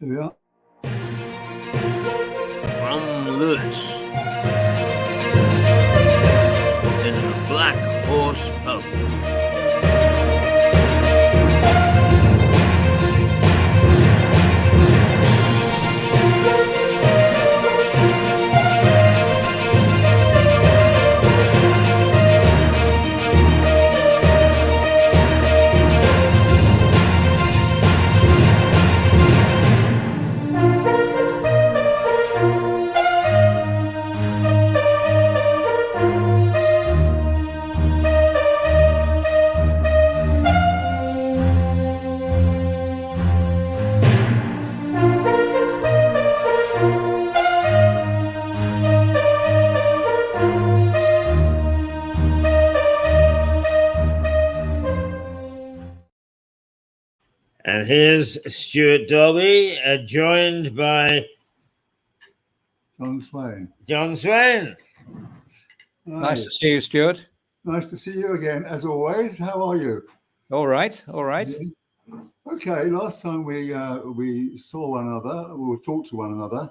Here we are. From Lewis in the Black Horse Pub. And here's Stewart Dalby, joined by John Swain. John Swain. Nice to see you, Stewart. Nice to see you again, as always. How are you? All right, all right. Yeah. Okay, last time we saw one another, or talked to one another,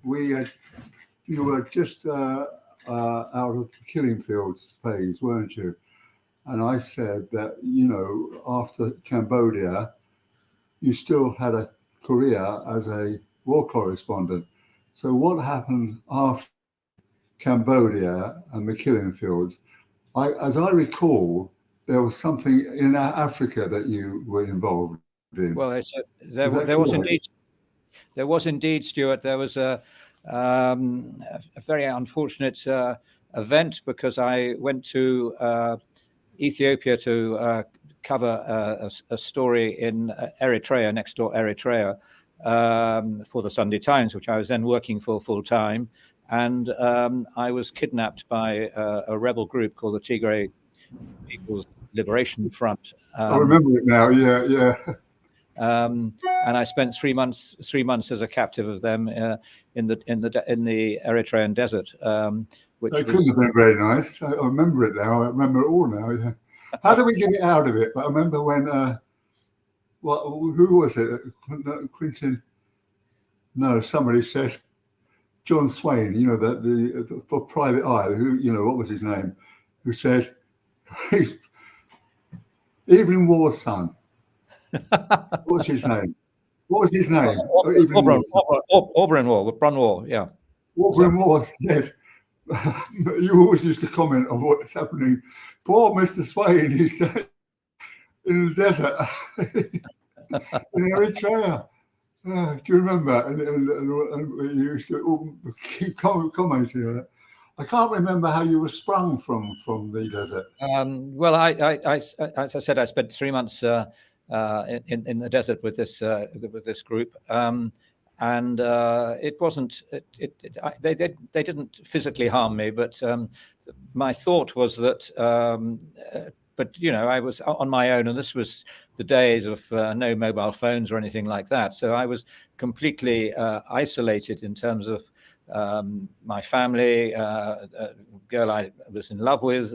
you were just out of the killing fields phase, weren't you? And I said that, after Cambodia, you still had a career as a war correspondent. So what happened after Cambodia and the killing fields? As I recall, there was something in Africa that you were involved in. Well, there was indeed, Stuart. There was a very unfortunate event because I went to Ethiopia to cover a story in Eritrea, next door Eritrea, for the Sunday Times, which I was then working for full time. And I was kidnapped by a rebel group called the Tigray People's Liberation Front. I remember it now. Yeah. And I spent 3 months as a captive of them in the Eritrean desert. Which couldn't have been very nice. I remember it now. I remember it all now. Yeah. How did we get it out of it? But I remember when, who was it? Quentin? No, somebody said, John Swain, the for Private Eye, who, what was his name? Who said, Evelyn Waugh's son. What was his name? Auburn Waugh, yeah. Auburn Waugh said, you always used to comment on what's happening. Poor Mr. Swain, he's in the desert in Eritrea. Do you remember? And you used to keep commenting on it. I can't remember how you were sprung from the desert. Well, I as I said, I spent 3 months in the desert with this group. And it wasn't. They didn't physically harm me, but my thought was that. But I was on my own, and this was the days of no mobile phones or anything like that. So I was completely isolated in terms of my family, girl I was in love with,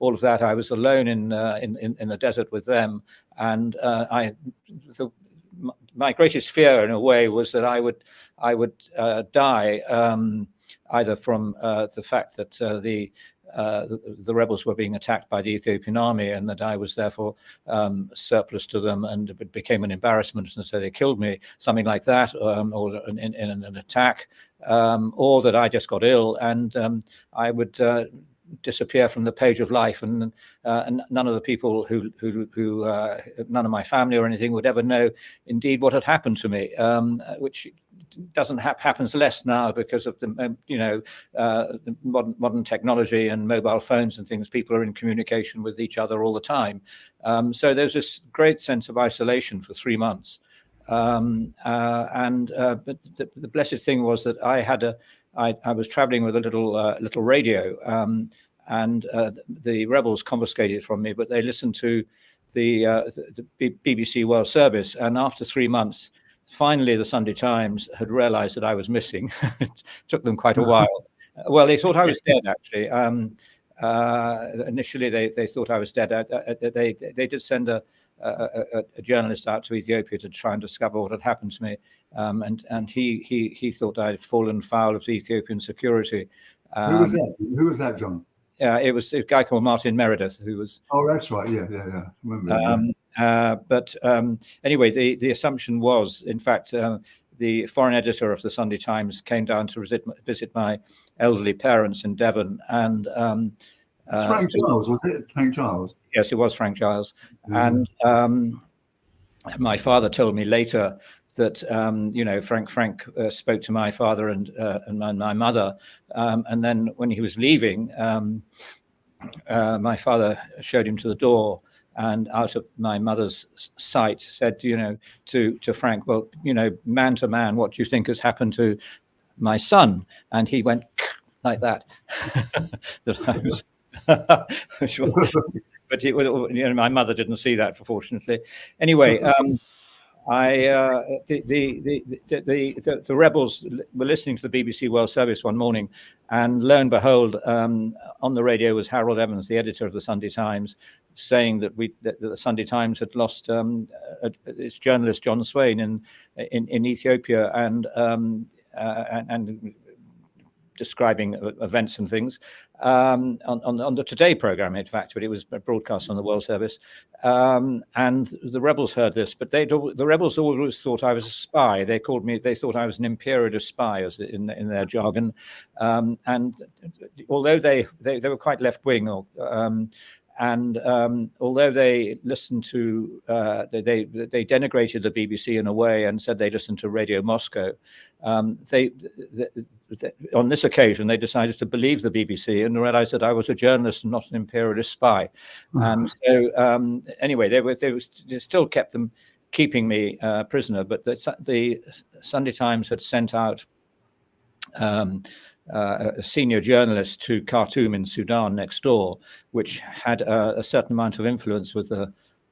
all of that. I was alone in the desert with them, and my greatest fear, in a way, was that I would die either from the fact that the rebels were being attacked by the Ethiopian army, and that I was therefore surplus to them, and it became an embarrassment, and so they killed me, something like that, or in an attack, or that I just got ill, and I would disappear from the page of life, and none of the people who none of my family or anything would ever know indeed what had happened to me, which doesn't happens less now because of the the modern technology and mobile phones and things. People are in communication with each other all the time, so there's this great sense of isolation for 3 months. But the blessed thing was that I was traveling with a little radio, and the rebels confiscated it from me, but they listened to the BBC World Service, and after 3 months, finally the Sunday Times had realized that I was missing. It took them quite a while. Well, they thought I was dead, actually. Initially, they thought I was dead. They did send a journalist out to Ethiopia to try and discover what had happened to me, and he thought I had fallen foul of the Ethiopian security. Who was that? Who was that, John? It was a guy called Martin Meredith, who was. Oh, that's right. Yeah. Remember. But anyway, the assumption was, in fact, the foreign editor of the Sunday Times came down to visit my elderly parents in Devon, and Frank Giles, was it? Frank Giles. Yes, it was Frank Giles, and my father told me later that Frank spoke to my father and my mother, and then when he was leaving, my father showed him to the door, and out of my mother's sight said, to Frank, well, man to man, what do you think has happened to my son? And he went like that. That I was. But my mother didn't see that, fortunately. Anyway, the rebels were listening to the BBC World Service one morning, and lo and behold, on the radio was Harold Evans, the editor of the Sunday Times, saying that the Sunday Times had lost its journalist John Swain in Ethiopia, and describing events and things on the Today program, in fact, but it was broadcast on the World Service. And the rebels heard this, but the rebels always thought I was a spy. They thought I was an imperialist spy, as in their jargon. And although they were quite left wing, although they listened to, they denigrated the BBC in a way and said they listened to Radio Moscow. On this occasion, they decided to believe the BBC and realized that I was a journalist and not an imperialist spy. And so, anyway, they still keeping me prisoner. But the Sunday Times had sent out a senior journalist to Khartoum in Sudan next door, which had a certain amount of influence with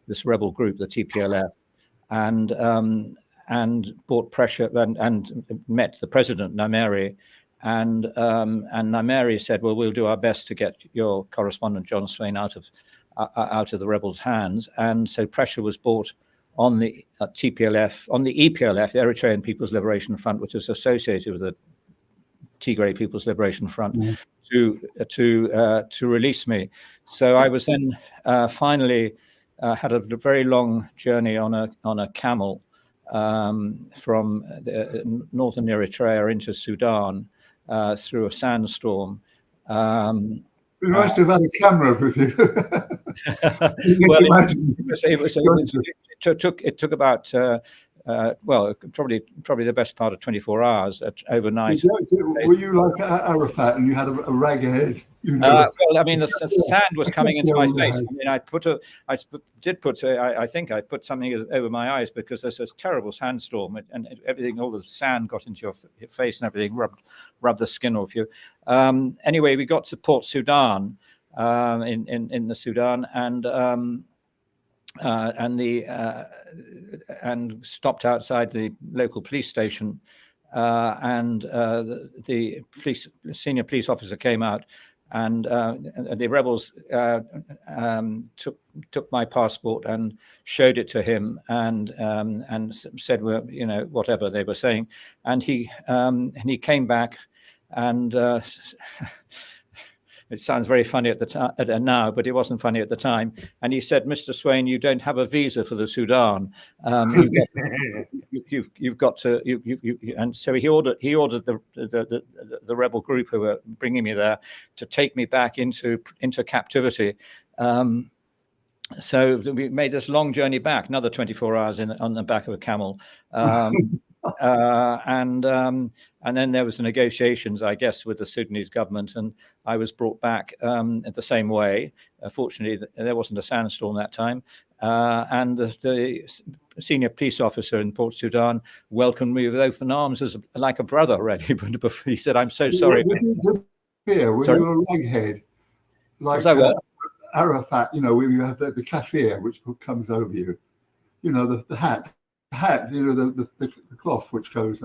this rebel group, the TPLF, and brought pressure and met the president, Nameri, and Nameri said, well, we'll do our best to get your correspondent John Swain out of the rebels' hands. And so pressure was brought on the TPLF, on the EPLF, the Eritrean People's Liberation Front, which is associated with the Tigray People's Liberation Front, to release me. So I was then finally had a very long journey on a camel from northern Eritrea into Sudan through a sandstorm. You must have had a camera with you. It took about probably the best part of 24 hours overnight. Were you like Arafat and you had a rag head? Well, I mean, the sand was coming into my face. I mean, I think I put something over my eyes because there's this terrible sandstorm and everything, all the sand got into your face and everything, rubbed the skin off you. Anyway, we got to Port Sudan in the Sudan and stopped outside the local police station, and the senior police officer came out, and the rebels took my passport and showed it to him, and said, well, whatever they were saying, and he came back, and it sounds very funny at the time now, but it wasn't funny at the time. And he said, "Mr. Swain, you don't have a visa for the Sudan. You've got to." And so he ordered the rebel group who were bringing me there to take me back into captivity. So we made this long journey back, another 24 hours on the back of a camel. And then there was negotiations, I guess, with the Sudanese government, and I was brought back the same way. Fortunately, there wasn't a sandstorm that time, and the senior police officer in Port Sudan welcomed me with open arms as like a brother, really. But he said, "I'm so sorry." Were you a raghead? Like Arafat, you have the kafir, which comes over you. The hat. The cloth which goes.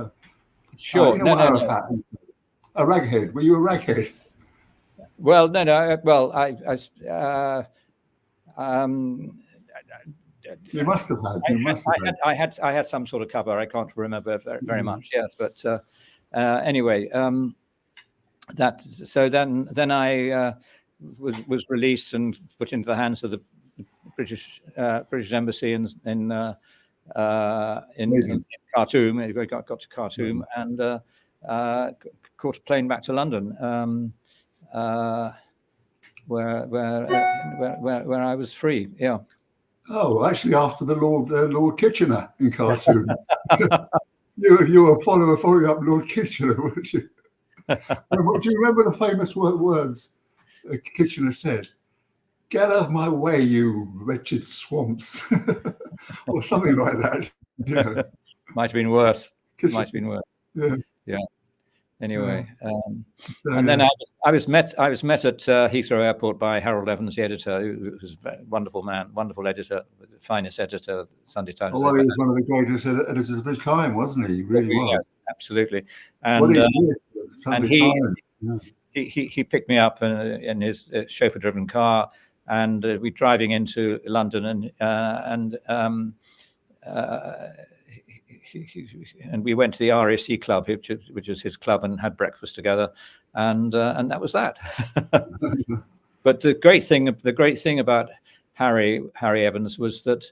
Sure. Arafat. A raghead. Were you a raghead? Well, no, no. Well, um, You must have had. You must have had. I had some sort of cover. I can't remember very much. Yes, but anyway, then I was released and put into the hands of the British Embassy in Khartoum. I got to Khartoum and caught a plane back to London, where I was free. Yeah. Oh, actually, after the Lord Kitchener in Khartoum, you were following up Lord Kitchener, weren't you? Do you remember the famous words Kitchener said? "Get out of my way, you wretched swamps," or something like that. You know. Might have been worse. Kitchener, Might have been worse. Yeah. Anyway, So, and then I was met at Heathrow Airport by Harold Evans, the editor, who was a wonderful man, wonderful editor, the finest editor of the Sunday Times. well, he was one of the greatest editors of his time, wasn't he? He really was. Yes, absolutely. What And he did for the Sunday Times. Yeah. he picked me up in his chauffeur-driven car, and we're driving into London, and we went to the RAC club, which is his club, and had breakfast together, and that was that. But the great thing about Harry Evans was that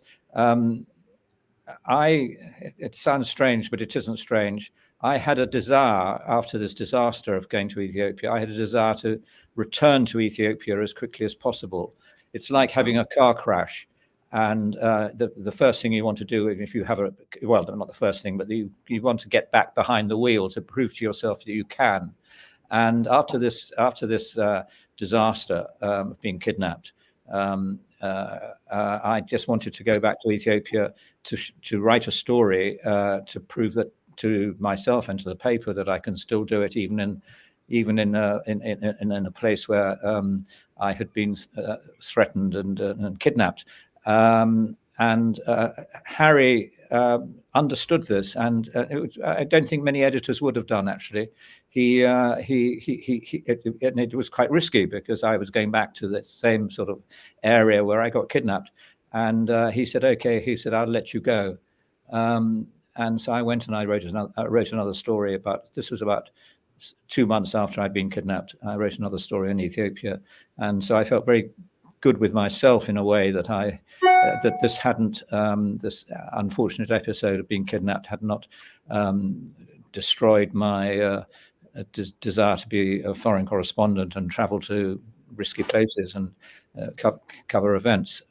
it sounds strange, but it isn't strange. I had a desire after this disaster of going to Ethiopia. I had a desire to return to Ethiopia as quickly as possible. It's like having a car crash. And the first thing you want to do, if you have not the first thing, but you want to get back behind the wheel to prove to yourself that you can. And after this disaster of being kidnapped, I just wanted to go back to Ethiopia to write a story to prove that to myself and to the paper that I can still do it, even in a place where I had been threatened and kidnapped. Harry understood this, and I don't think many editors would have done. Actually, it was quite risky because I was going back to the same sort of area where I got kidnapped, and he said, "Okay," he said, "I'll let you go." And so I went and I wrote another story about. This was about 2 months after I'd been kidnapped. I wrote another story in Ethiopia, and so I felt very good with myself in a way that that this hadn't this unfortunate episode of being kidnapped had not destroyed my desire to be a foreign correspondent and travel to risky places and cover events.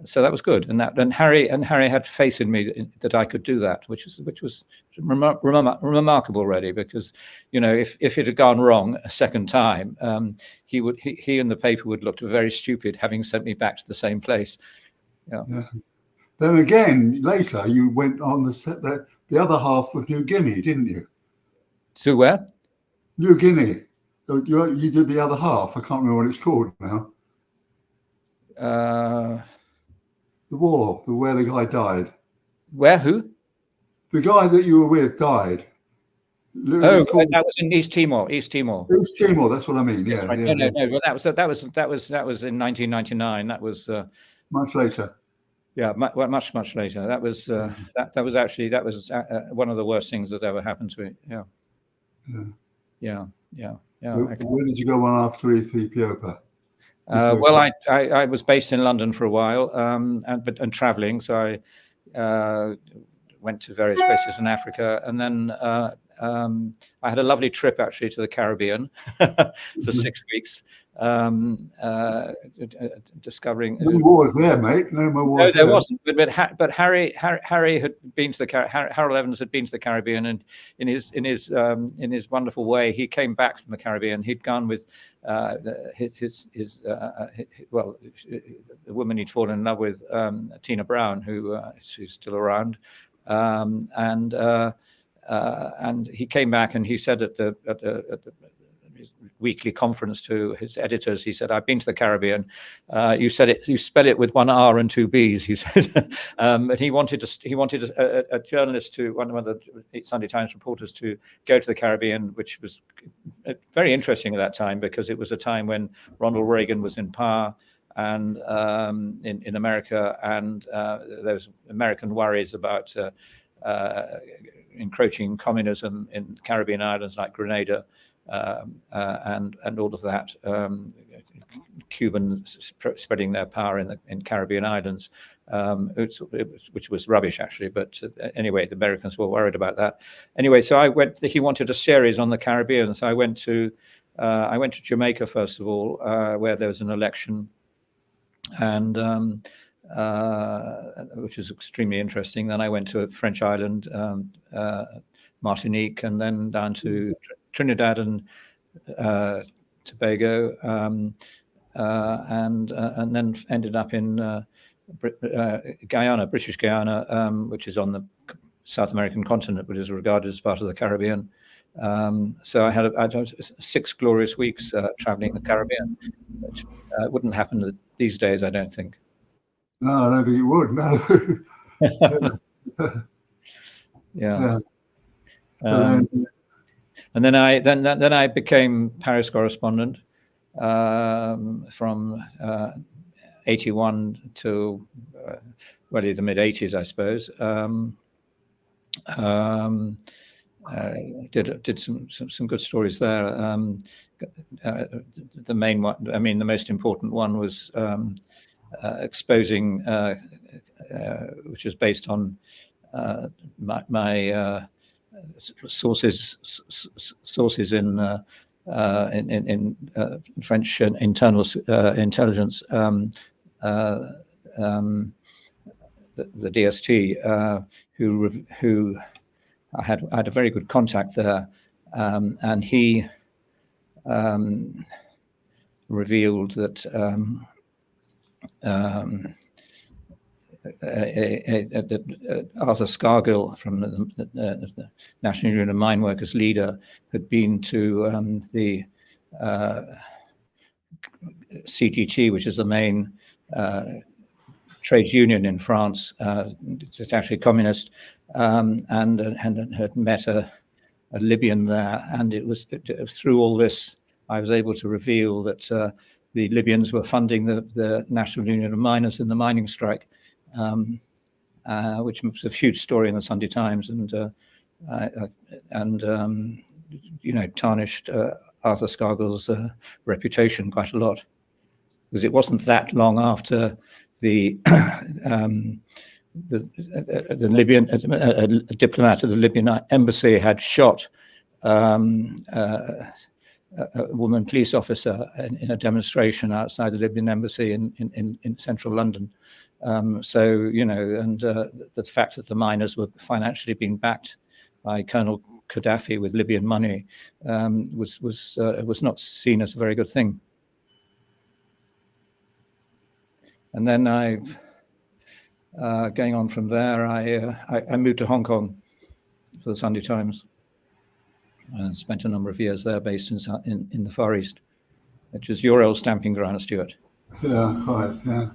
So that was good, and Harry had faith in me that I could do that, which was remarkable, really, because if it had gone wrong a second time, he and the paper would look very stupid having sent me back to the same place. Yeah. Then again, later you went on the other half of New Guinea, didn't you? To where? New Guinea. You did the other half. I can't remember what it's called now. The war, where the guy died. Where? Who? The guy that you were with died. That was in East Timor. East Timor. That's what I mean. Yeah. Right. Yeah. No. Well, that was in 1999. That was much later. Yeah, much later. That was one of the worst things that's ever happened to me. Yeah. Where did you go on after Ethiopia? Well, I was based in London for a while, and traveling. So I went to various places in Africa, and then I had a lovely trip actually to the Caribbean for 6 weeks, discovering. No wars there, mate. No more wars. No, there wasn't. But Harry had been to the Harold Evans had been to the Caribbean, and in his wonderful way, he came back from the Caribbean. He'd gone with the woman he'd fallen in love with, Tina Brown, who's still around, and he came back and he said at the weekly conference to his editors, he said, "I've been to the Caribbean. You spell it with one R and two B's." He said, and he wanted a journalist one of the Sunday Times reporters to go to the Caribbean, which was very interesting at that time because it was a time when Ronald Reagan was in power and in America, and there was American worries about encroaching communism in Caribbean islands like Grenada, and all of that. Cubans spreading their power in Caribbean islands, which was rubbish actually. But anyway, the Americans were worried about that. Anyway, so he wanted a series on the Caribbean, so I went to Jamaica first of all, where there was an election, and which is extremely interesting. Then I went to a French island, Martinique, and then down to Trinidad and Tobago, and then ended up in Guyana, British Guyana, which is on the South American continent, which is regarded as part of the Caribbean. So I had 6 glorious weeks traveling the Caribbean, which wouldn't happen these days, I don't think. No, I don't think it would. No. Yeah. And then I became Paris correspondent from 81 to the mid 80s, I suppose. Did some good stories there. The main one, the most important one was exposing, which was based on my sources in French internal intelligence, the DST, who I had a very good contact there, and he revealed that Arthur Scargill, from the National Union of Mine Workers leader, had been to the CGT, which is the main trade union in France. It's actually communist, and had met a Libyan there. And it was through all this I was able to reveal that the Libyans were funding the National Union of Miners in the mining strike, which was a huge story in the Sunday Times, and tarnished Arthur Scargill's reputation quite a lot, because it wasn't that long after the Libyan diplomat at the Libyan embassy had shot a woman police officer in a demonstration outside the Libyan embassy in central London. So, and the fact that the miners were financially being backed by Colonel Gaddafi with Libyan money was not seen as a very good thing. And then going on from there, I moved to Hong Kong for the Sunday Times and spent a number of years there, based in the Far East, which is your old stamping ground, Stewart. Yeah, quite. Yeah.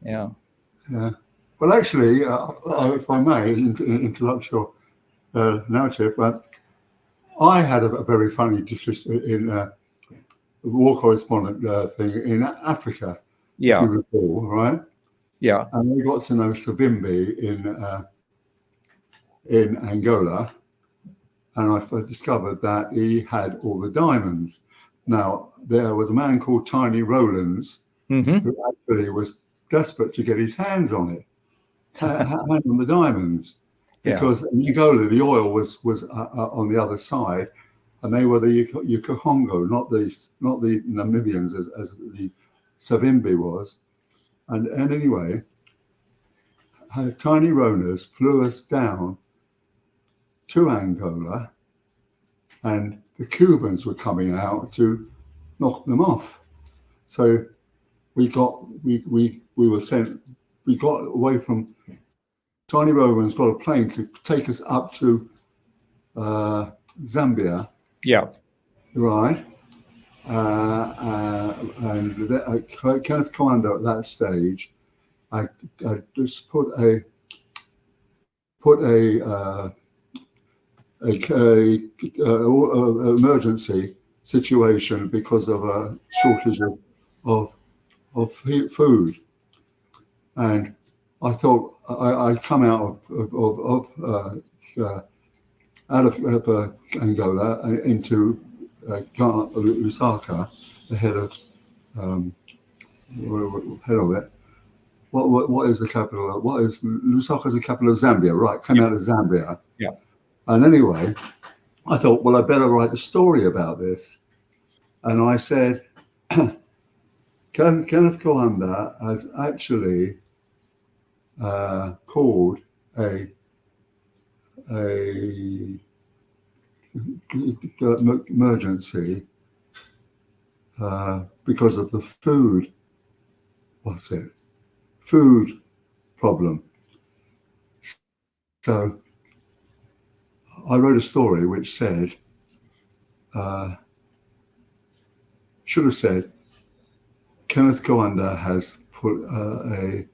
Yeah. Yeah. Well, actually, if I may interrupt your narrative, but I had a very funny war correspondent thing in Africa. Yeah. If you recall, right? Yeah. And we got to know Savimbi in Angola, and I discovered that he had all the diamonds. Now, there was a man called Tiny Rowlands, Mm-hmm. who actually was desperate to get his hands on it, hands on the diamonds, because in Angola the oil was on the other side, and they were the Ukongo, not the Namibians as the Savimbi was, and anyway, Tiny Rowlands flew us down to Angola, and the Cubans were coming out to knock them off. So we got away from Tiny Rowlands, got a plane to take us up to Zambia. Yeah. right? And Kenneth Coanda at that stage, I just put a emergency situation because of a shortage of food, and I thought I come out of Angola into Lusaka, the head of it. What is the capital? What is Lusaka? Is the capital of Zambia, right? Came out of Zambia. Yeah. And anyway, I thought, well, I better write a story about this. And I said, Kenneth Coanda has actually called a emergency because of the food. What's it? Food problem. So I wrote a story which said, should have said, Kenneth Coanda has put the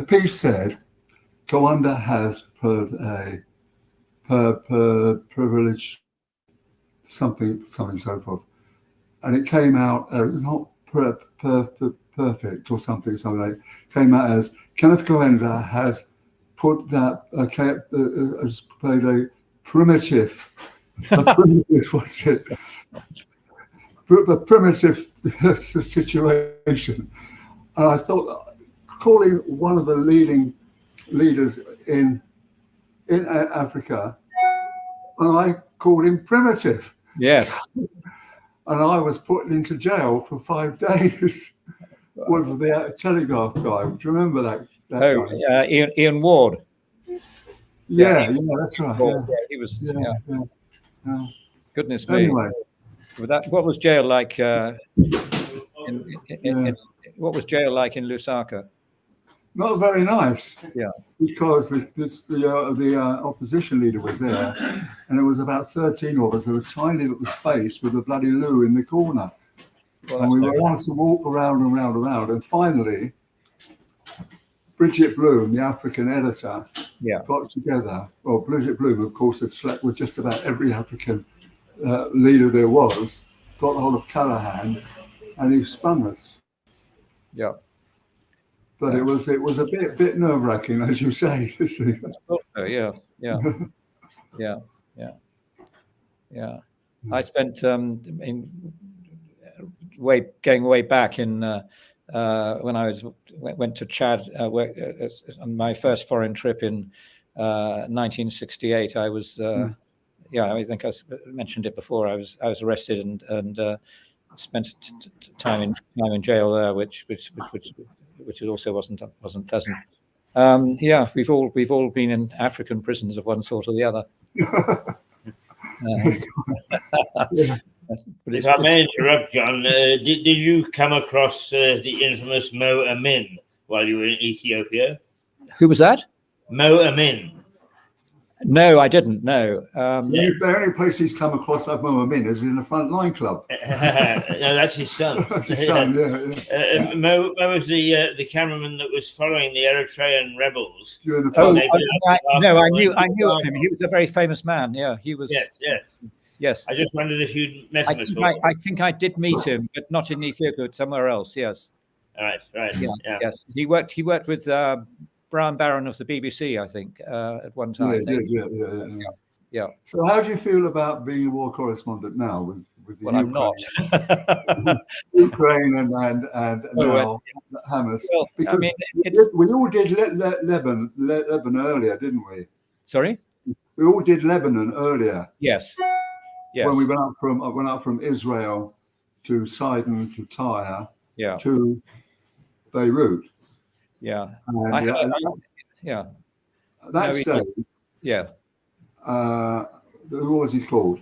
piece said Coanda has put a privilege something so forth, and it came out not perfect or something like it. Came out as Kenneth Coanda has put that has played a primitive what's it? A primitive situation, and I thought calling one of the leading leaders in Africa, and I called him primitive. Yes. And I was put into jail for 5 days with the Telegraph guy. Do you remember that guy? Ian Ward. Yeah, that's right. Ward. Yeah, he was. Yeah. Goodness me. Anyway, what was jail like? What was jail like in Lusaka? not very nice. Yeah. Because the opposition leader was there, and there was about 13 of us in a tiny little space with a bloody loo in the corner. Well, and we were allowed to walk around and round. And finally, Bridget Bloom, the African editor, got together. Well, Bridget Bloom, of course, had slept with just about every African leader there was, got hold of Callahan, and he spun us. Yeah. But it was a bit nerve-wracking, as you say. Yeah. I spent going way back in when I went to Chad on my first foreign trip in 1968. I was I think I mentioned it before. I was arrested and spent time in jail there, which also wasn't pleasant. We've all been in African prisons of one sort or the other. If I may interrupt, John, did you come across the infamous Mo Amin while you were in Ethiopia? Who was that? Mo Amin. No, I didn't. No. The only place he's come across like Mo Amin is in the front line club. No, that's his son. That's his son. Yeah. Mo was the cameraman that was following the Eritrean rebels. During the I knew of him. He was a very famous man. Yeah, he was. Yes. I just wondered if you'd met him at all. I think I did meet him, but not in Ethiopia, somewhere else. Yes. Right. Yeah. Yes. He worked with Brian Barron of the BBC, I think, at one time. Yeah. So, how do you feel about being a war correspondent now with Ukraine? I'm not. Ukraine and now Hamas. Well, because I mean, we all did Lebanon earlier, didn't we? Sorry. We all did Lebanon earlier. Yes. When we went up from Israel to Sidon to Tyre to Beirut. Yeah. that No, he- stage, Yeah. what was he called?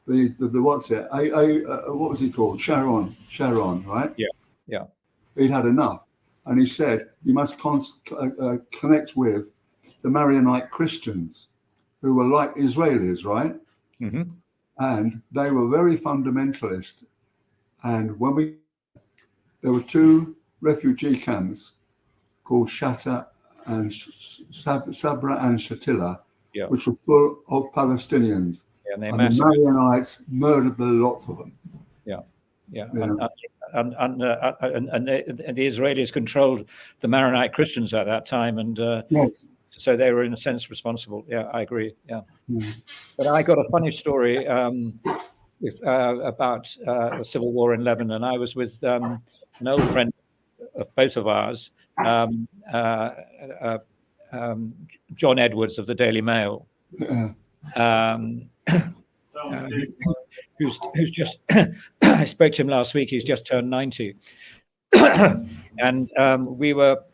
The what's it? What was he called? Sharon, right? Yeah. He'd had enough, and he said you must connect with the Maronite Christians, who were like Israelis, right? Hmm. And they were very fundamentalist. And there were two refugee camps called Shatta and Sabra and Shatila, Yeah. which were full of Palestinians. And they And the massacred. Maronites murdered the lots of them. Yeah. Yeah. And the Israelis controlled the Maronite Christians at that time, and Yes. so they were in a sense responsible. Yeah, I agree. Yeah. Yeah. But I got a funny story about the civil war in Lebanon. I was with an old friend of both of ours, John Edwards of the Daily Mail, who's just I spoke to him last week. He's just turned 90, and we were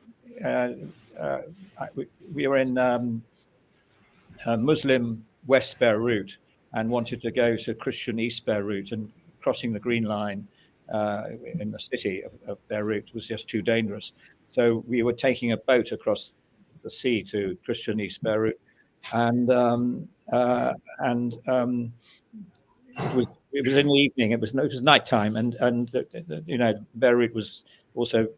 in Muslim West Beirut and wanted to go to Christian East Beirut, and crossing the Green Line in the city of Beirut was just too dangerous. So we were taking a boat across the sea to Christian East Beirut, and it was in the evening. It was nighttime, and Beirut was also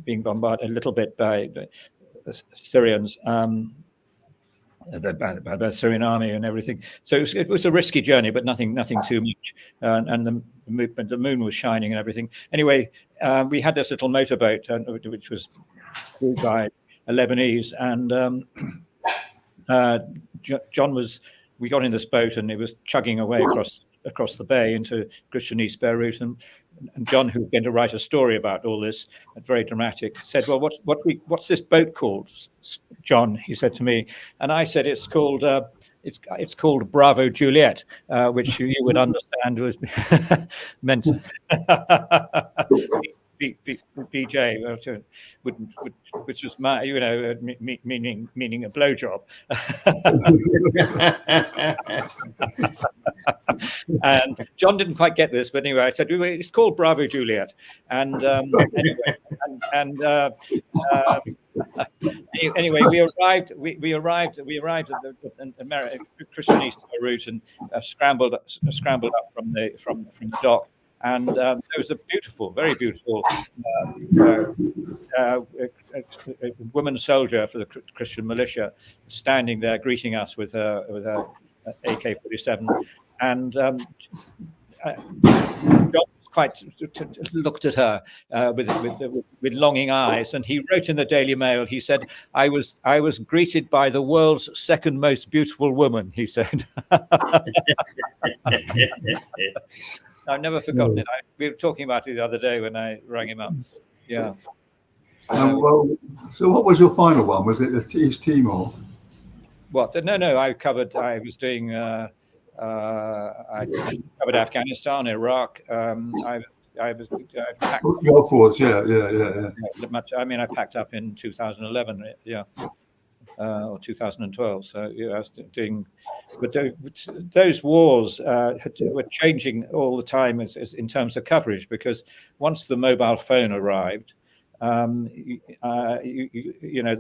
being bombarded a little bit by the Syrians. By the Syrian army and everything. So it was a risky journey, but nothing too much. And the moon was shining and everything. Anyway, we had this little motorboat, which was crewed by a Lebanese, and John was. We got in this boat, and it was chugging away across the bay into Christian East Beirut, and John, who was going to write a story about all this, very dramatic, said, "Well, what's this boat called, John?" He said to me, and I said, "It's called Bravo Juliet," which you would understand was meant BJ, which was meaning a blowjob. And John didn't quite get this, but anyway, I said it's called Bravo Juliet, and anyway, we arrived at the Christian East Beirut and scrambled up from the dock. And there was a very beautiful woman soldier for the Christian militia standing there greeting us with her AK-47, and John quite looked at her with longing eyes, and he wrote in the Daily Mail. He said, "I was greeted by the world's second most beautiful woman," he said. I've never forgotten it. We were talking about it the other day when I rang him up. Yeah. So what was your final one? Was it East Timor? What? No. I was doing. I covered Afghanistan, Iraq. I was. Gulf Wars, yeah. I mean, I packed up in 2011. Yeah. Or 2012. So I was doing, but those wars were changing all the time as in terms of coverage, because once the mobile phone arrived, the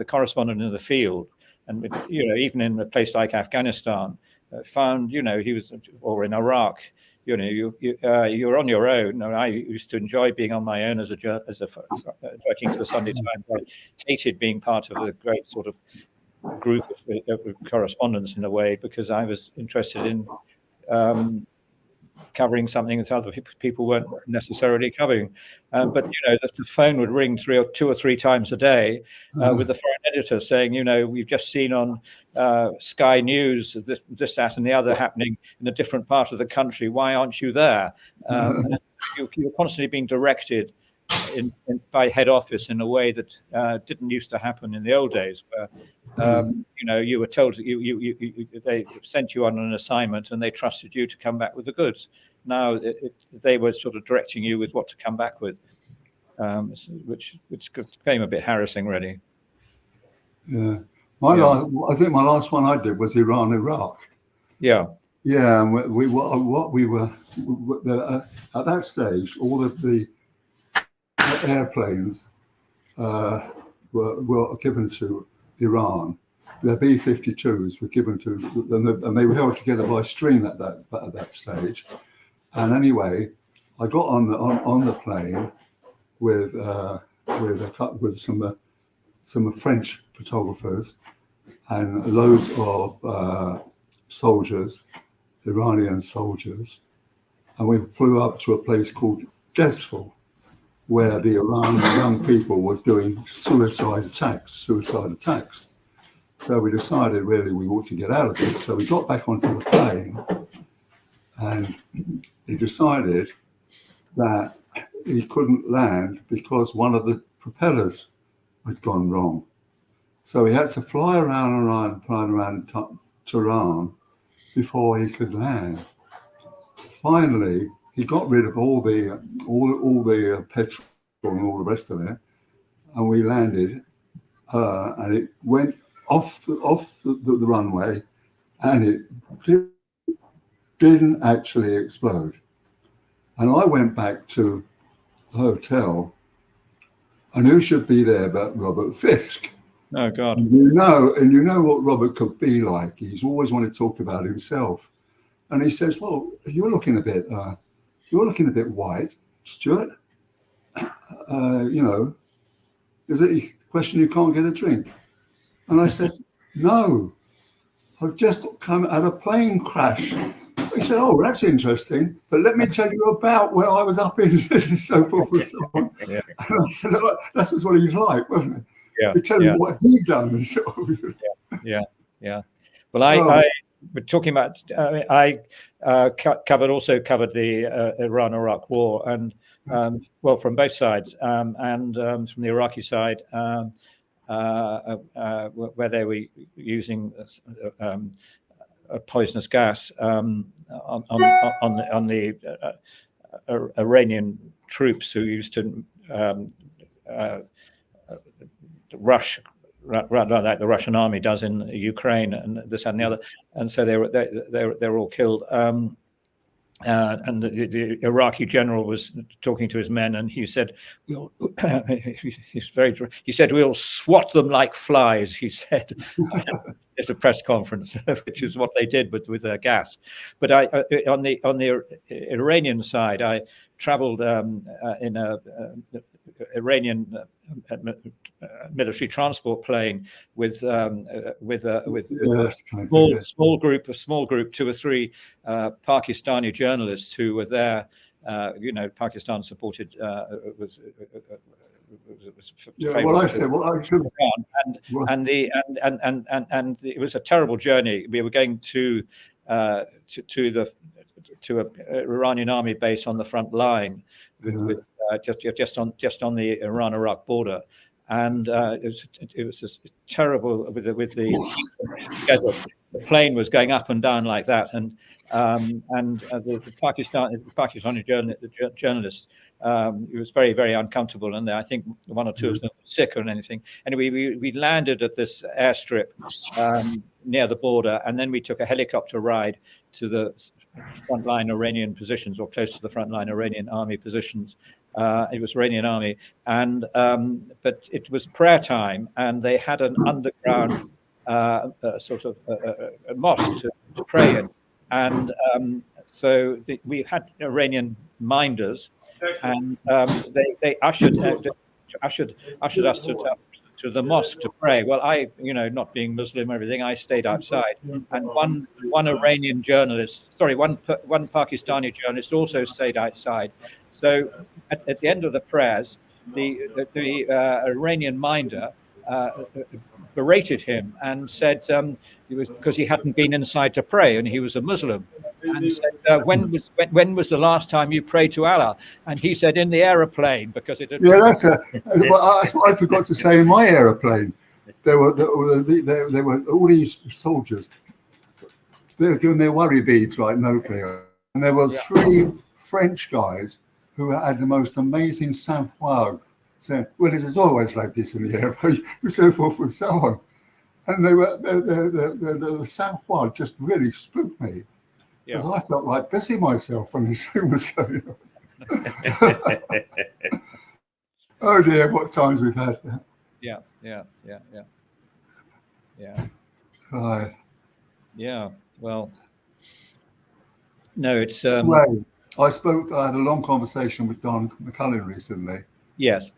correspondent in the field, and even in a place like Afghanistan, found he was, or in Iraq, you're on your own. And I used to enjoy being on my own as a working for the Sunday Times. I hated being part of a great sort of group of correspondence in a way, because I was interested in covering something that other people weren't necessarily covering. But the phone would ring two or three times a day with the foreign editor saying, we've just seen on Sky News this, that, and the other happening in a different part of the country. Why aren't you there? You're constantly being directed by head office in a way that didn't used to happen in the old days, where you were told they sent you on an assignment and they trusted you to come back with the goods. Now they were sort of directing you with what to come back with, which became a bit harassing, really. Yeah. I think my last one I did was Iran, Iraq. Yeah. Yeah, and we were at that stage. All of the airplanes were given to Iran. The B-52s were given to, and they were held together by string at that stage. And anyway, I got on the plane with some French photographers and loads of soldiers, Iranian soldiers, and we flew up to a place called Desful, where the Iranian young people were doing suicide attacks. So we decided really we ought to get out of this. So we got back onto the plane, and he decided that he couldn't land because one of the propellers had gone wrong. So he had to fly around Tehran before he could land. Finally, he got rid of all the petrol and all the rest of it, and we landed, and it went off the runway, and it didn't actually explode. And I went back to the hotel, and who should be there but Robert Fisk? Oh God! And you know what Robert could be like. He's always wanted to talk about himself, and he says, "Well, you're looking a bit white, Stewart. Is it a question you can't get a drink?" And I said, "No, I've just come out of a plane crash." He said, "Oh, that's interesting, but let me tell you about where I was up in," and so forth and so on. Yeah. And I said, "That's just what he's like, wasn't it?" Yeah. We tell him what he'd done. And so Yeah. Well, I we're talking about. I covered the Iran-Iraq war, and from both sides, and from the Iraqi side, where they were using a poisonous gas on the Iranian troops who used to rush like the Russian army does in Ukraine, and this and the other, and so they were all killed. And the Iraqi general was talking to his men, and he said, "We'll," he said, "we'll swat them like flies." He said, at a press conference, which is what they did with their gas. But on the Iranian side, I travelled in a Iranian military transport plane with a small group, 2 or 3 Pakistani journalists who were there. Pakistan supported was and it was a terrible journey. We were going to a Iranian army base on the front line, with just on the Iran-Iraq border, and it was just terrible with the plane was going up and down like that, and the Pakistani journalists. It was very, very uncomfortable, and I think 1 or 2 of them were sick or anything. Anyway, we landed at this airstrip near the border, and then we took a helicopter ride to the frontline Iranian positions, or close to the frontline Iranian army positions. It was Iranian army, and but it was prayer time, and they had an underground sort of a mosque to pray in, and so we had Iranian minders. And they ushered us to the mosque to pray. Well, I, not being Muslim or everything, I stayed outside. And one Iranian journalist, one Pakistani journalist also stayed outside. So at the end of the prayers, the Iranian minder berated him and said it was because he hadn't been inside to pray and he was a Muslim, and said, when was the last time you prayed to Allah? And he said, in the aeroplane, because it had that's what I forgot to say in my aeroplane. There were all these soldiers. They were giving their worry beads like no fear, and there were 3 French guys who had the most amazing sang-froid, saying, "Well, it is always like this in the airplane," and so forth and so on. And they were the Southward just really spooked me because I felt like pissing myself when this thing was going on. Oh dear, what times we've had. Yeah. Right. Yeah. Well, no, it's Anyway, I had a long conversation with Don McCullin recently, yes.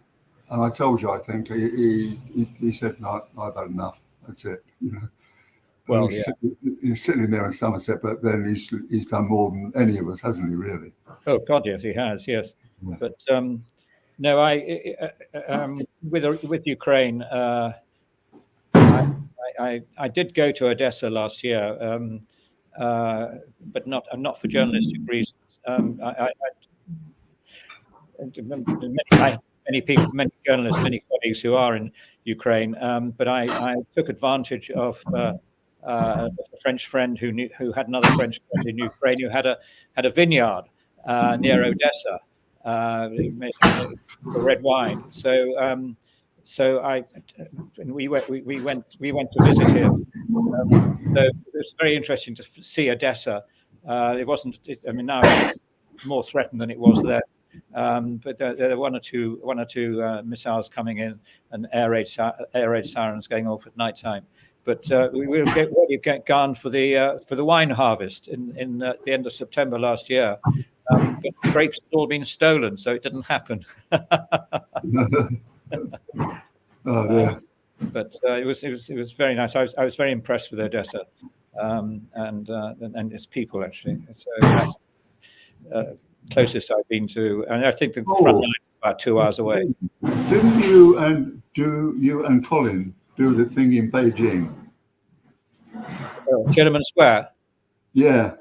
and I told you, I think he said, "No, I've had enough. That's it." You know. Well, he's sitting there in Somerset, but then he's done more than any of us, hasn't he? Really? Oh God, yes, he has. Yes, Yeah. but no, with Ukraine, I did go to Odessa last year, but not for journalistic reasons. Many people, many journalists, many colleagues who are in Ukraine, but I took advantage of a French friend who had another French friend in Ukraine who had a vineyard near Odessa, making red wine. So we went to visit him. So it was very interesting to see Odessa. It wasn't. I mean, now it's more threatened than it was then. But there were one or two missiles coming in and air raid sirens going off at night time. But we were get gone for the wine harvest in the end of September last year. But the grapes had all been stolen, so it didn't happen. Oh yeah. But it was very nice. I was very impressed with Odessa and its people actually. So yes, closest I've been to, and I think the front line is about 2 hours away. Didn't you and Colin do the thing in Beijing? Tiananmen Square. Yeah.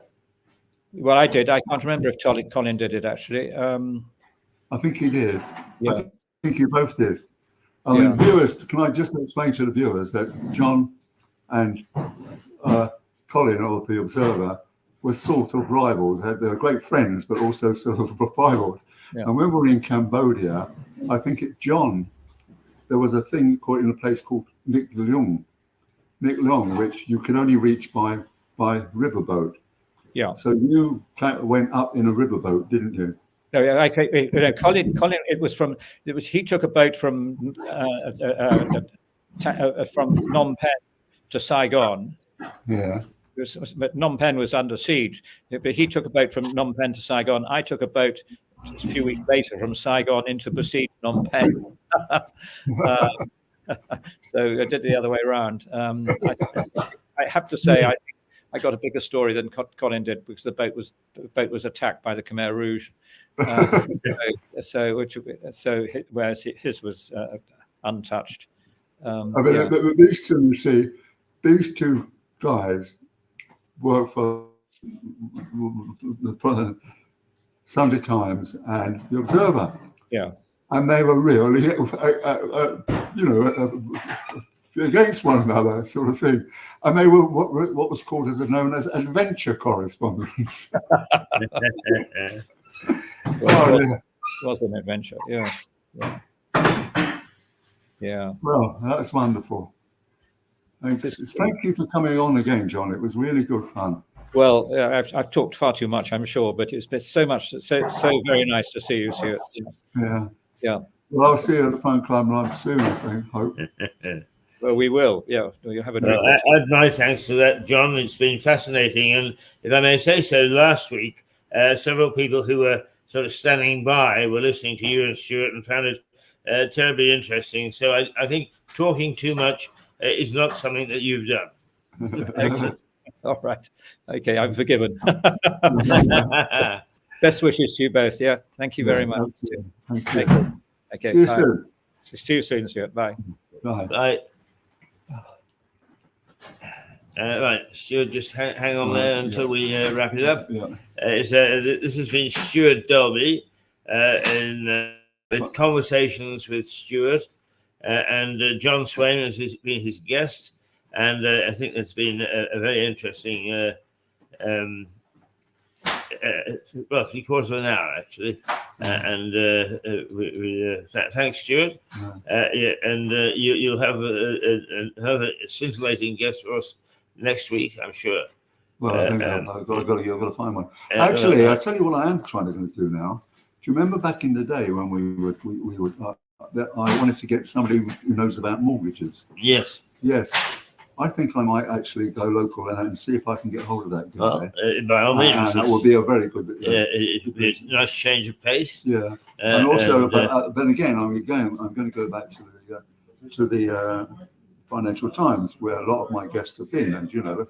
Well, I did. I can't remember if Colin did it actually. I think he did. Yeah. I think you both did. I mean, viewers, can I just explain to the viewers that John and Colin, of the Observer, were sort of rivals. They were great friends, but also sort of rivals. Yeah. And when we were in Cambodia, I think there was a thing called in a place called Nik Leong, which you can only reach by riverboat. Yeah. So you went up in a riverboat, didn't you? No, Colin. It was he took a boat from Phnom Penh to Saigon. Yeah. But Phnom Penh was under siege. But he took a boat from Phnom Penh to Saigon. I took a boat a few weeks later from Saigon into besieged Phnom Penh. So I did the other way around. I have to say, I got a bigger story than Colin did because the boat was attacked by the Khmer Rouge. Whereas his was untouched. These two guys work for Sunday Times and the Observer. Yeah, and they were really, against one another, sort of thing. And they were what was called known as adventure correspondents. It was an adventure, yeah. Well, that's wonderful. Thank you for coming on again, John. It was really good fun. Well, I've talked far too much, I'm sure, but it's been so very nice to see you, Stewart. Yeah. Well, I'll see you at the fun club lunch soon, I think. Hope. Well, we will. Yeah, you have a drink. Add my thanks to that, John. It's been fascinating, and if I may say so, last week several people who were sort of standing by were listening to you and Stewart and found it terribly interesting. So I think talking too much is not something that you've done. Okay. All right. Okay, I'm forgiven. Best wishes to you both. Yeah. Thank you very much. Thank you. Okay. See you soon. See you soon, Stewart. Bye. Bye. Right, Stewart, just hang on there until we wrap it up. Yeah. This has been Stewart Dalby with Conversations with Stewart, and John Swain has been his guest, and I think it's been a very interesting well, 3/4 of an hour actually, and thanks, Stewart. Yeah, and you'll have another scintillating guest for us next week, I'm sure. Well, I think I've got to find one. Actually, I tell you what I am trying to do now. Do you remember back in the day when we would I wanted to get somebody who knows about mortgages? Yes. Yes. I think I might actually go local and see if I can get hold of that guy. Well, by all means, that would be a very good. It would be a nice change of pace. Yeah, and also, but again, I'm going to go back to the Financial Times, where a lot of my guests have been, and you know,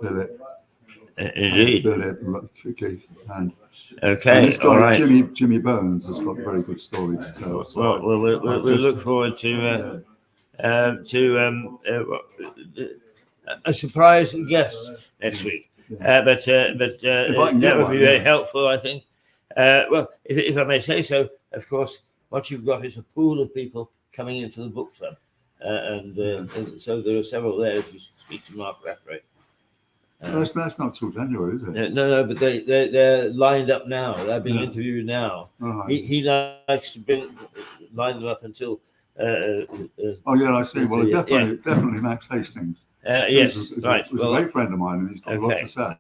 Philip, indeed, Keith, and okay, this guy, all right. Jimmy Burns has got a very good story to tell. So We'll look forward to a surprise guest next week. But that would be very helpful, I think. Well, if I may say so, of course, what you've got is a pool of people coming into the book club, and so there are several there. If you speak to Mark Rathray. That's not till January, is it? No, but they're lined up now. They're being interviewed now. Right. He likes to line them up until. Oh yeah, I see. Well, definitely Max Hastings. Yes, he's a right. He's a great friend of mine, and he's got a lot to say.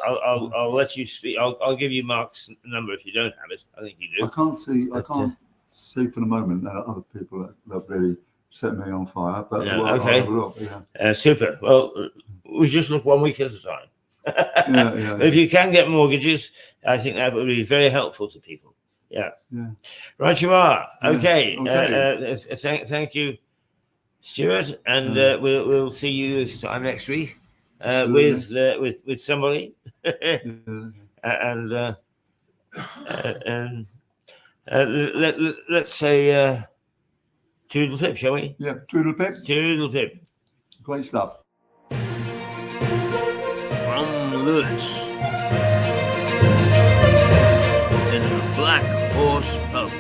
I'll let you speak. I'll give you Mark's number if you don't have it. I think you do. I can't see for the moment that other people that really set me on fire. But okay. Super. Well, we just look 1 week at a time. Yeah. But if you can get mortgages, I think that would be very helpful to people. Yeah. Right, you are. Okay. Thank you, Stewart, and we'll see you this time next week with somebody, and let's say toodle pip, shall we? Yeah, toodle pip. Toodle pip. Great stuff. From Lewis in the Black Horse Pub.